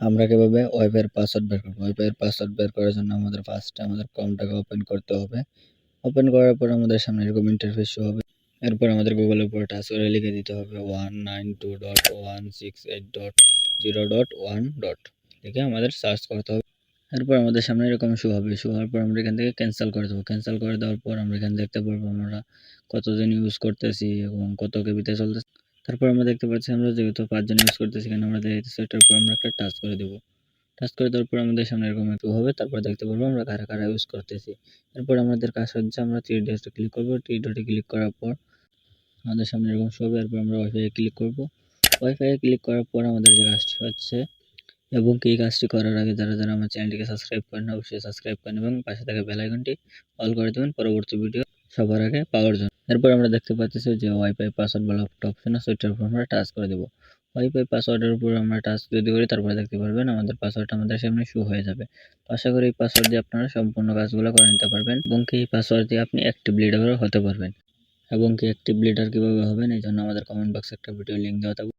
আমরা কিভাবে ওয়াইফাইয়ের পাসওয়ার্ড বের করব? ওয়াইফাইয়ের পাসওয়ার্ড বের করার জন্য আমাদের ফার্স্টে আমাদের ক্রোমটাকে ওপেন করতে হবে। ওপেন করার পর আমাদের সামনে এরকম ইন্টারফেস শো হবে। এরপর আমাদের গুগলের উপর টাচ করে লিখে দিতে হবে 192.168.0.1. লিখে আমাদের সার্চ করতে হবে। এরপর আমাদের সামনে এরকম শো হবে। শো হওয়ার পর আমরা এখান থেকে ক্যান্সেল করে দেবো। ক্যান্সেল করে দেওয়ার পর আমরা এখানে দেখতে পারবো আমরা কতদিন ইউজ করতেছি এবং কত কেবিতে চলতেছে। তারপর আমরা দেখতে পাচ্ছি আমরা যেহেতু 5 জন ইউজ করতেছি এখানে আমরা দেখতেছি এটার উপর আমরা একটা টাচ করে দেবো। টাচ করে দেওয়ার পর আমাদের সামনে এরকম একটু হবে। তারপর দেখতে পারবো আমরা কারা কারা ইউজ করতেছি। এরপর আমাদের কাজ হচ্ছে আমরা 3 ডটে ক্লিক করবো। 3 ডটে ক্লিক করার পর আমাদের সামনে এরকম শো হবে। এরপর আমরা ওয়াইফাই ক্লিক করব। ওয়াইফাই ক্লিক করার পর আমাদের যে কাজটি হচ্ছে এবং এই কাজটি করার আগে যারা যারা আমার চ্যানেলটিকে সাবস্ক্রাইব করেন অবশ্যই সাবস্ক্রাইব করেন এবং পাশে থাকা বেল আইকনটি অল করে দেবেন পরবর্তী ভিডিও সবার আগে পাওয়ার জন্য। এরপর আমরা দেখতে পাচ্ছি যে ওয়াইফাই পাসওয়ার্ড বলে একটা অপশন আছে, ওইটার উপর আমরা টাচ করে দেবো। ওয়াইফাই পাসওয়ার্ডের উপর আমরা টাচ যদি করি তারপরে দেখতে পারবেন আমাদের পাসওয়ার্ডটা আমাদের সামনে শো হয়ে যাবে। তো আশা করি এই পাসওয়ার্ড দিয়ে আপনারা সম্পূর্ণ কাজগুলো করে নিতে পারবেন এবং এই পাসওয়ার্ড দিয়ে আপনি অ্যাক্টিভ লিডারও হতে পারবেন। এবং কি অ্যাক্টিভ লিডার কীভাবে হবেন এই জন্য আমাদের কমেন্ট বক্সে একটা ভিডিও লিঙ্ক দেওয়া থাকবে।